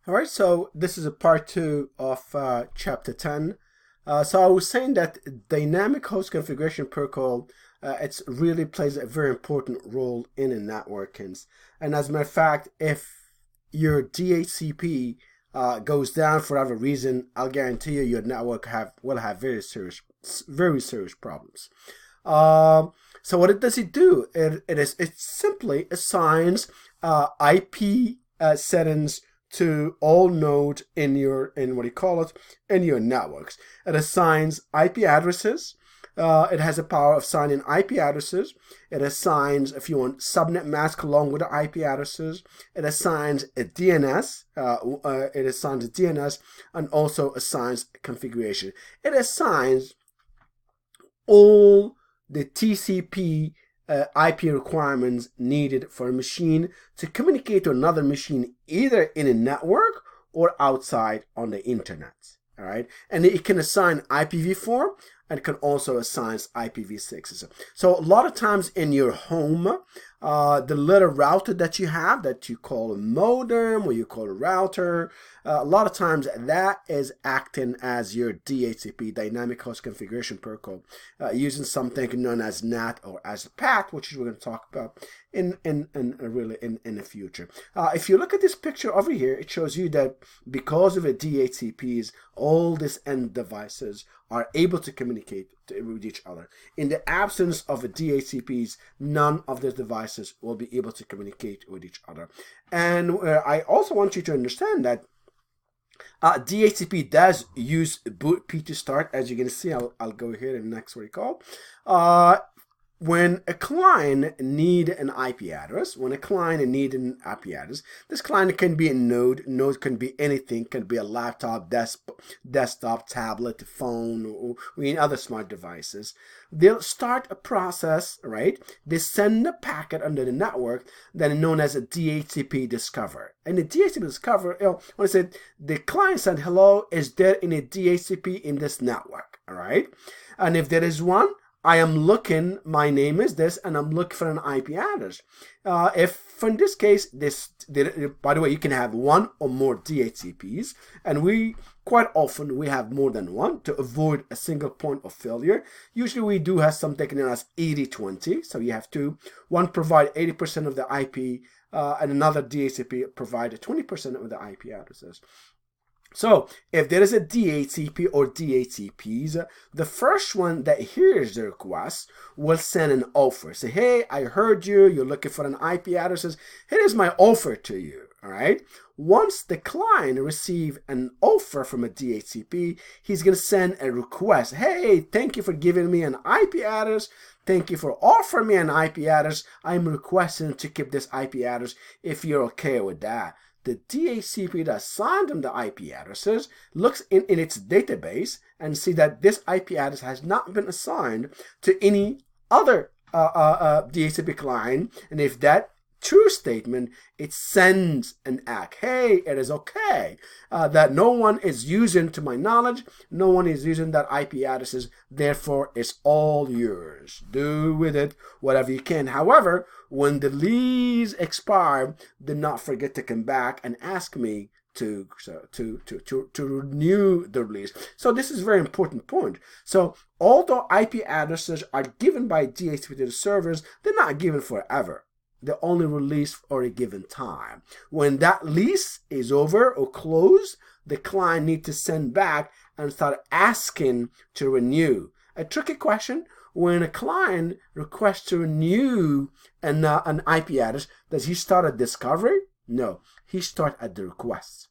All right, so this is a part 2 of chapter 10. So I was saying that dynamic host configuration protocol, it really plays a very important role in networking. And as a matter of fact, if your DHCP goes down for whatever reason, I'll guarantee you your network will have very serious problems. So what does it do? It simply assigns IP settings to all nodes in your in your networks. It assigns IP addresses. It has the power of assigning IP addresses. It assigns, if you want, subnet mask along with the IP addresses. It assigns a DNS. It assigns a DNS and also assigns configuration. It assigns all the TCP IP requirements needed for a machine to communicate to another machine either in a network or outside on the internet. All right, and it can assign IPv4 and it can also assign IPv6. So a lot of times in your home, the little router that you have that you call a modem or you call a router, a lot of times that is acting as your DHCP, dynamic host configuration protocol, using something known as NAT or as a PAT, which we're going to talk about in the future. If you look at this picture over here, it shows you that because of the DHCPs, all these end devices are able to communicate with each other. In the absence of the DHCPs, none of the devices will be able to communicate with each other. And I also want you to understand that DHCP does use boot P to start. As you're going to see, I'll go here in the next recall. When a client need an IP address, this client can be a node. Node can be anything, can be a laptop, desktop, tablet, phone, or any other smart devices. They'll start a process, right? They send a packet under the network that is known as a DHCP discover. And the DHCP discover, when I said the client said, hello, is there any DHCP in this network? All right. And if there is one, I am looking, my name is this, and I'm looking for an IP address. If in this case, by the way, you can have one or more DHCPs, and quite often we have more than one to avoid a single point of failure. Usually we do have something known as 80-20, so you have two. One provide 80% of the IP, and another DHCP provide 20% of the IP addresses. So if there is a DHCP or DHCPs, the first one that hears the request will send an offer. Say, hey, I heard you, you're looking for an IP addresses. Here is my offer to you, all right? Once the client receives an offer from a DHCP, he's going to send a request. Hey, thank you for giving me an IP address. Thank you for offering me an IP address. I'm requesting to keep this IP address if you're okay with that. The DHCP that assigned them the IP addresses looks in its database and see that this IP address has not been assigned to any other DHCP client. And if that true statement, it sends an ACK. Hey, it is okay that no one is using, to my knowledge, no one is using that IP addresses. Therefore, it's all yours. Do with it whatever you can. However, when the lease expire, do not forget to come back and ask me to renew the lease. So this is a very important point. So although IP addresses are given by DHCP to the servers, they're not given forever. They're only released for a given time. When that lease is over or closed, the client needs to send back and start asking to renew. A tricky question: when a client requests to renew an IP address, does he start at discovery? No, he starts at the request.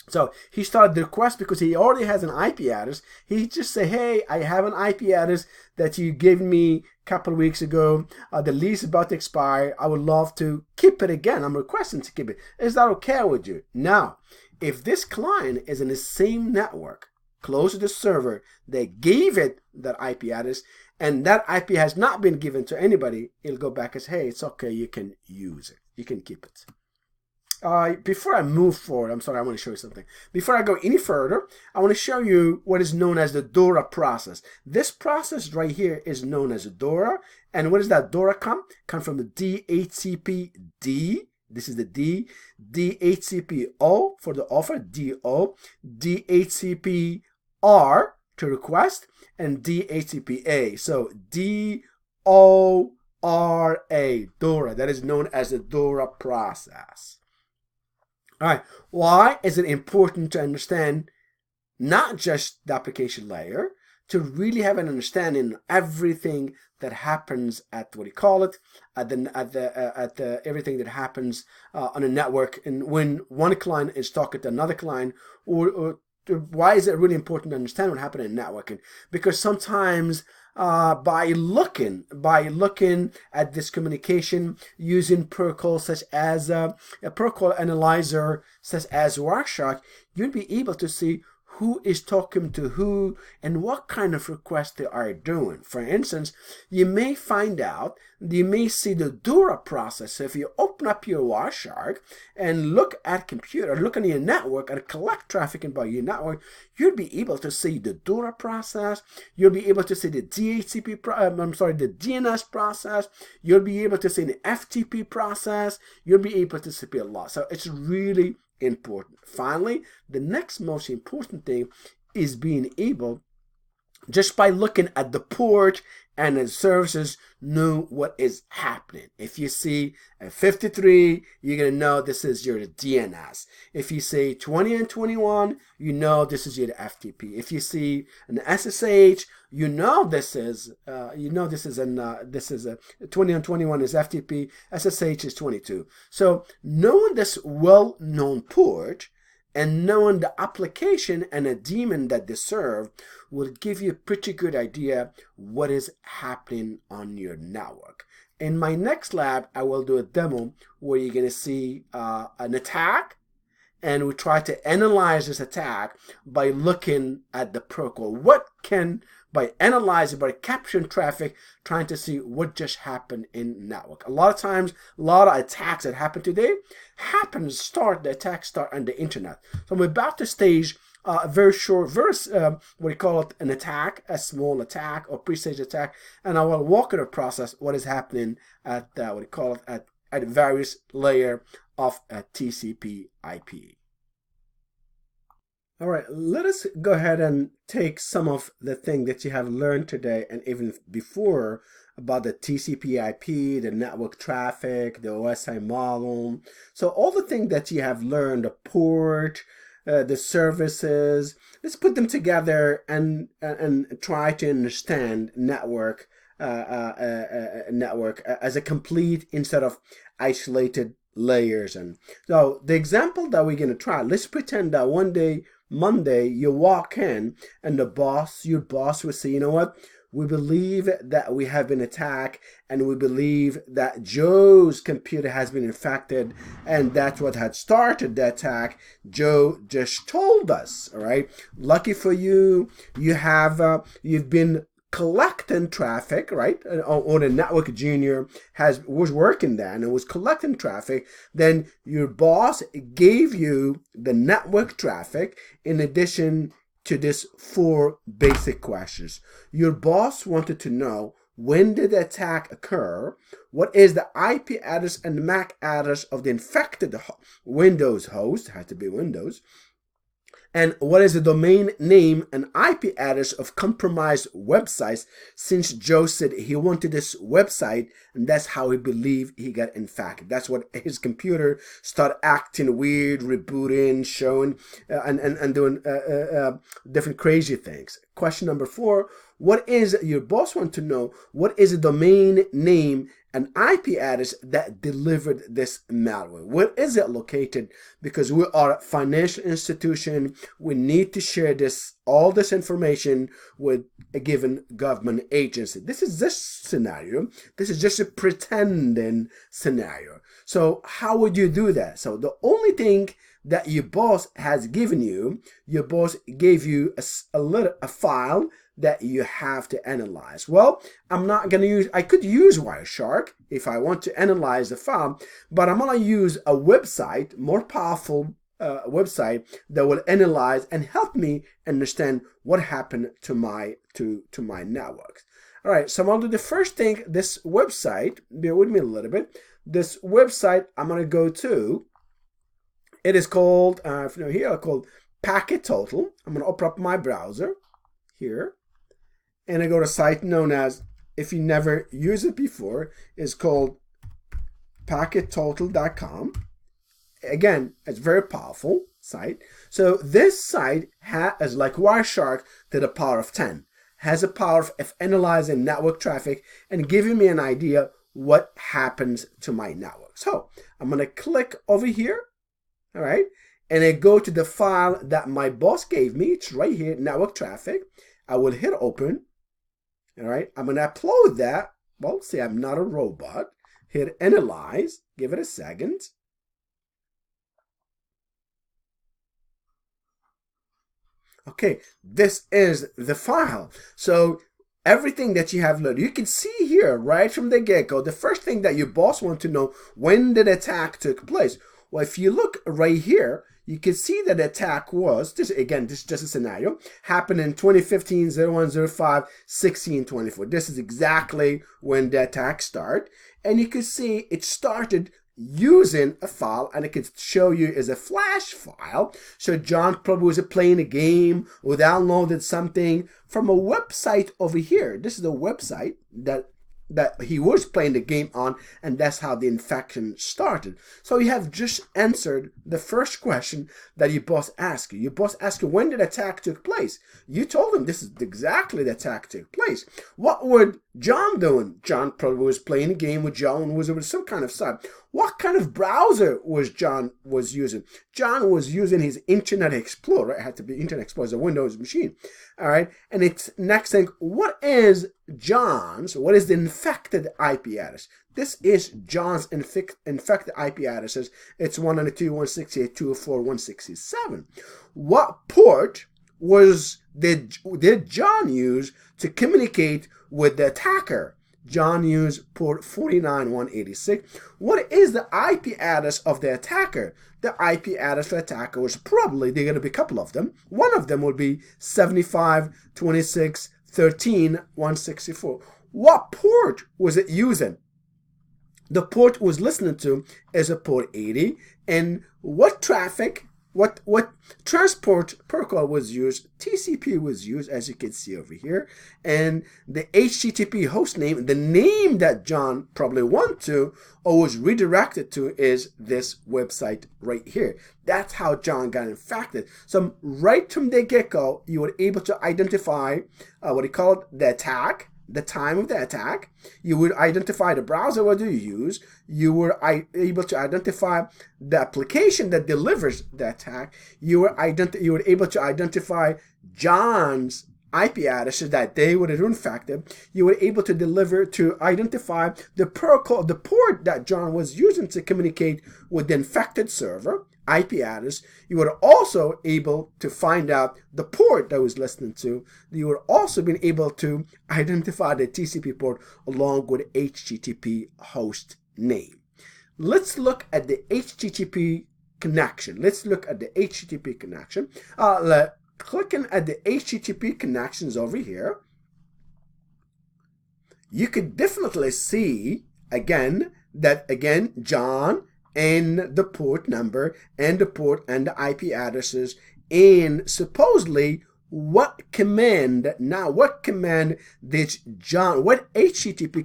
So he started the request because he already has an IP address. He just say, hey, I have an IP address that you gave me a couple of weeks ago. The lease is about to expire. I would love to keep it again. I'm requesting to keep it. Is that okay with you? Now, if this client is in the same network, close to the server, they gave it that IP address, and that IP has not been given to anybody, it'll go back as, hey, it's okay, you can use it. You can keep it. Before I move forward, I'm sorry, I want to show you something. Before I go any further, I want to show you what is known as the DORA process. This process right here is known as a DORA. And where does that DORA come? Come from the DHCP D This is the D, DHCP-O for the offer, D-O, DHCP-R to request, and DHCP-A. So D-O-R-A, DORA. That is known as the DORA process. All right, why is it important to understand not just the application layer, to really have an understanding of everything that happens at what do you call it, at the everything that happens on a network, and when one client is talking to another client, or why is it really important to understand what happened in networking? Because sometimes by looking at this communication using protocols such as a protocol analyzer such as Wireshark, you'll be able to see who is talking to who and what kind of requests they are doing. For instance, you may find out, you may see the DORA process. So if you open up your Wireshark and look at computer, look on your network and collect traffic about your network, you'll be able to see the DORA process. You'll be able to see the DHCP, the DNS process. You'll be able to see the FTP process. You'll be able to see a lot. So it's really important. Finally, the next most important thing is being able, just by looking at the port and the services, know what is happening. If you see a 53, you're going to know this is your DNS. If you say 20 and 21, you know this is your FTP. If you see an SSH, you know this is a 20 and 21 is FTP, SSH is 22. So knowing this well-known port and knowing the application and a daemon that they serve will give you a pretty good idea what is happening on your network. In my next lab, I will do a demo where you're going to see an attack, and we try to analyze this attack by looking at the protocol. By analyzing, by capturing traffic, trying to see what just happened in network. A lot of times, a lot of attacks that happen today the attacks start on the internet. So I'm about to stage a very short, what we call it, an attack, a small attack or pre-stage attack, and I will walk through the process, what is happening at what we call it, at various layer of TCP/IP. All right, let us go ahead and take some of the thing that you have learned today and even before about the TCP/IP, the network traffic, the OSI model. So all the things that you have learned, the port, the services, let's put them together and try to understand network as a complete instead of isolated layers. And so the example that we're going to try, let's pretend that one day, Monday, you walk in and your boss will say, you know what, we believe that we have been attacked and we believe that Joe's computer has been infected and that's what had started the attack. Joe just told us. All right, lucky for you, you've been collecting traffic, right? Or the network junior was working then and was collecting traffic. Then your boss gave you the network traffic in addition to this 4 basic questions. Your boss wanted to know, when did the attack occur? What is the IP address and the MAC address of the infected Windows host? It had to be Windows. And what is the domain name and IP address of compromised websites, since Joe said he wanted this website and that's how he believed he got infected. That's what his computer started acting weird, rebooting, showing, and doing different crazy things. Question number 4, what is your boss want to know? What is the domain name and IP address that delivered this malware? Where is it located? Because we are a financial institution, we need to share all this information with a given government agency. This is this scenario. This is just a pretending scenario. So how would you do that? So the only thing that your boss has given you, your boss gave you a file that you have to analyze. Well, I could use Wireshark if I want to analyze the file, but I'm going to use a website, more powerful website that will analyze and help me understand what happened to my networks. All right, so I'm going to do the first thing, this website, bear with me a little bit. this website I'm going to go to, it is called, here, it's called Packet Total. I'm going to open up my browser here, and I go to a site known as, if you never used it before, is called packettotal.com. Again, it's a very powerful site. So this site has, like Wireshark to the power of 10, has a power of analyzing network traffic and giving me an idea what happens to my network. So I'm going to click over here, all right, and I go to the file that my boss gave me. It's right here, network traffic. I will hit open, all right. I'm going to upload that. Well, see, I'm not a robot. Hit analyze, give it a second. Okay, this is the file. So everything that you have loaded, you can see here right from the get-go, the first thing that your boss wants to know, when the attack took place. Well, if you look right here, you can see that the attack was, this is just a scenario, happened in 2015, 0105, 1624. This is exactly when the attack started. And you can see it started using a file, and it can show you as a flash file. So John probably was playing a game or downloaded something from a website over here. This is a website that he was playing the game on, and that's how the infection started. So you have just answered the first question that your boss asked you. Your boss asked you, when did the attack took place? You told him this is exactly the attack took place. What would John doing? John probably was playing a game with John, was with some kind of site. What kind of browser was John was using? John was using his Internet Explorer. It had to be Internet Explorer, as a Windows machine. All right. And it's next thing, what is the infected IP address? This is John's infected IP addresses. It's 192.168.204.167. What port did John use to communicate with the attacker? John used port 49186. What is the IP address of the attacker? The IP address for the attacker was probably, there are going to be a couple of them. One of them would be 75.26.13.164. What port was it using? The port it was listening to is a port 80. And what traffic, what transport protocol was used? TCP was used, as you can see over here. And the HTTP host name, the name that John probably went to or was redirected to, is this website right here. That's how John got infected. So right from the get-go, you were able to identify what he called the attack, the time of the attack. You would identify the browser what you use. You were able to identify the application that delivers the attack. You were able to identify John's IP addresses that they would have infected. You were able to identify the protocol, the port that John was using to communicate with the infected server, IP address. You were also able to find out the port that was listening to. You would also been able to identify the TCP port along with HTTP host name. Let's look at the HTTP connection. Clicking at the HTTP connections over here, you could definitely see that John and the port number and the port and the IP addresses, and supposedly what HTTP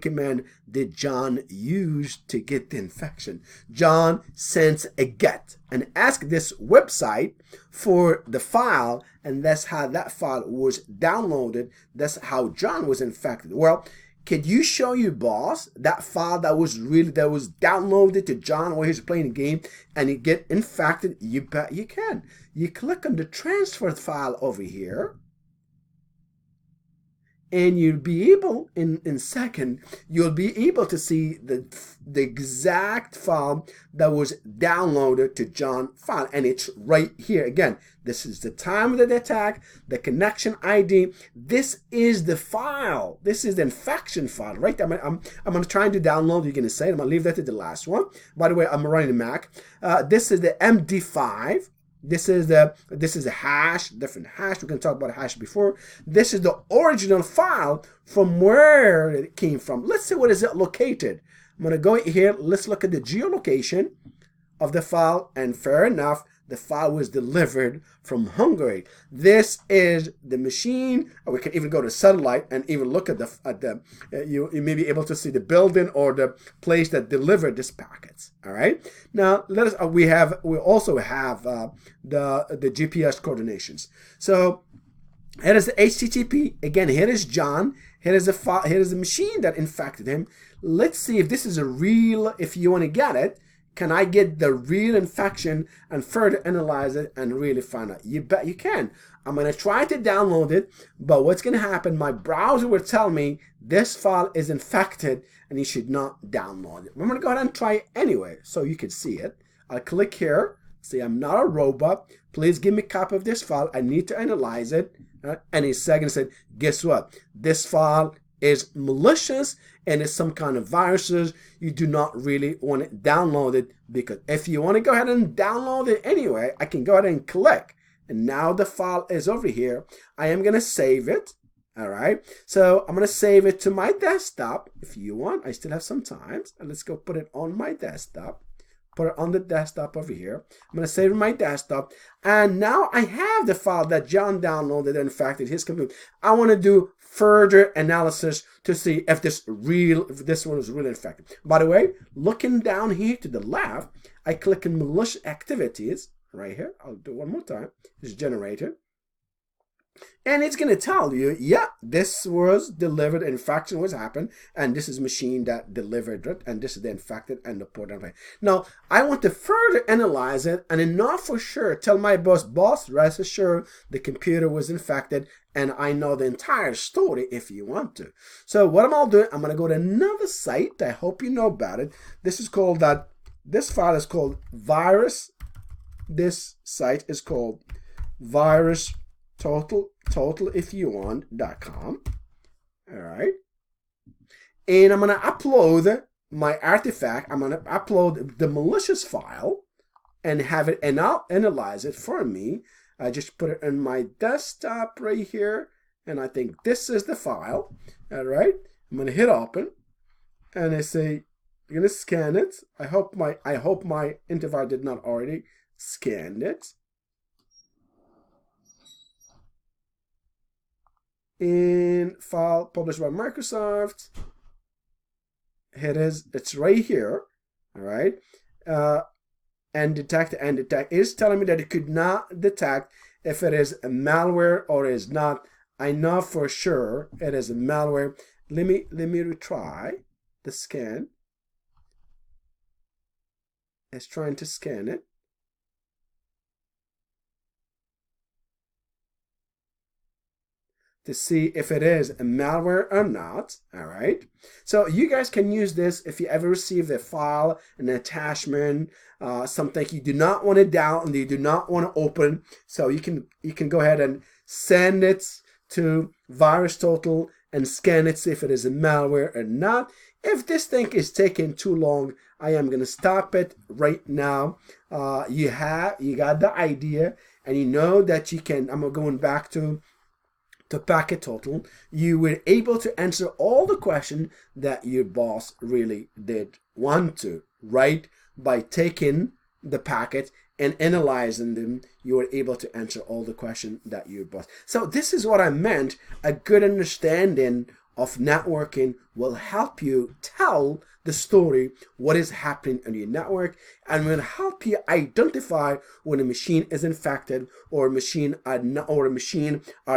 command did John use to get the infection? John sends a GET and asked this website for the file, and that's how that file was downloaded. That's how John was infected. Well, could you show your boss that file that was downloaded to John while he was playing a game and he get infected? You bet you can. You click on the transfer file over here, and you'll be able, in second, you'll be able to see the exact file that was downloaded to John file, and it's right here. Again, this is the time of the attack, the connection ID. This is the file. This is the infection file, right? I'm going to try and do download. You're going to say, I'm going to leave that to the last one. By the way, I'm running a Mac. This is the MD5. This is a hash, different hash. We can talk about a hash before. This is the original file from where it came from. Let's see, what is it located? I'm going to go here. Let's look at the geolocation of the file, and fair enough, the file was delivered from Hungary. This is the machine, or we can even go to satellite and even look at you may be able to see the building or the place that delivered this packet. All right. Now let us. We also have the GPS coordinations. So here is the HTTP. Again, here is John. Here is a file. Here is the machine that infected him. Let's see if this is a real. If you want to get it. Can I get the real infection and further analyze it and really find out? You bet you can. I'm going to try to download it, but what's going to happen, my browser will tell me this file is infected and you should not download it. I'm going to go ahead and try it anyway so you can see it. I'll click here. See, I'm not a robot. Please give me a copy of this file. I need to analyze it. And he's second said, guess what? This file is malicious and it's some kind of viruses. You do not really want to download it, because if you want to go ahead and download it anyway, I can go ahead and click, and now the file is over here. I am going to save it. All right, so I'm going to save it to my desktop. If you want, I still have some time, and let's go put it on my desktop. Put it on the desktop over here. I'm going to save it on my desktop. And now I have the file that John downloaded and infected his computer. I want to do further analysis to see if this one is really infected. By the way, looking down here to the left, I click on malicious activities right here. I'll do it one more time. It's generated. And it's going to tell you, yeah, this was delivered, infection was happened, and this is machine that delivered it, and this is the infected and the port. Now, I want to further analyze it and not for sure tell my boss, rest assured the computer was infected, and I know the entire story if you want to. So what I'm all doing, I'm going to go to another site. I hope you know about it. This file is called virus. This site is called virus total if you want.com. All right, and I'm going to upload my artifact. I'm going to upload the malicious file and have it analyze it for me. I just put it in my desktop right here, and I think this is the file. All right, I'm going to hit open, and I say I'm going to scan it. I hope my antivirus did not already scan it. In file published by Microsoft. Here it is. It's right here. All right. And detect is telling me that it could not detect if it is a malware or is not. I know for sure it is a malware. Let me retry the scan. It's trying to scan it. To see if it is a malware or not. All right, so you guys can use this if you ever receive a file, an attachment, something you do not want to download, you do not want to open. So you can go ahead and send it to VirusTotal and scan it, see if it is a malware or not. If this thing is taking too long, I am going to stop it right now. You got the idea, and you know that you can. I'm going back to packet total. You were able to answer all the questions that your boss really did want to, right? By taking the packet and analyzing them, you were able to answer all the questions that your boss. So this is what I meant. A good understanding of networking will help you tell the story, what is happening on your network, and will help you identify when a machine is infected, or a machine are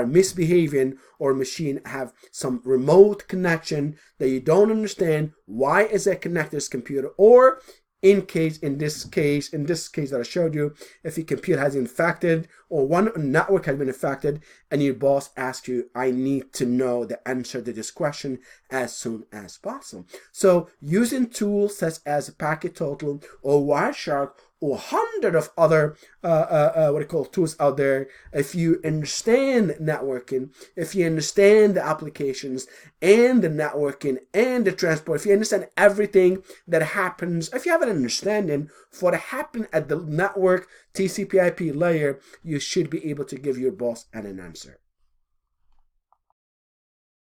misbehaving, or a machine have some remote connection that you don't understand. Why is it connected to this computer? Or in this case that I showed you, if your computer has infected or one network has been infected and your boss asks you, I need to know the answer to this question as soon as possible. So using tools such as Packet Total or Wireshark or 100 of other tools out there, if you understand networking, if you understand the applications and the networking and the transport, if you understand everything that happens, if you have an understanding for what happens at the network TCP/IP layer, you should be able to give your boss an answer.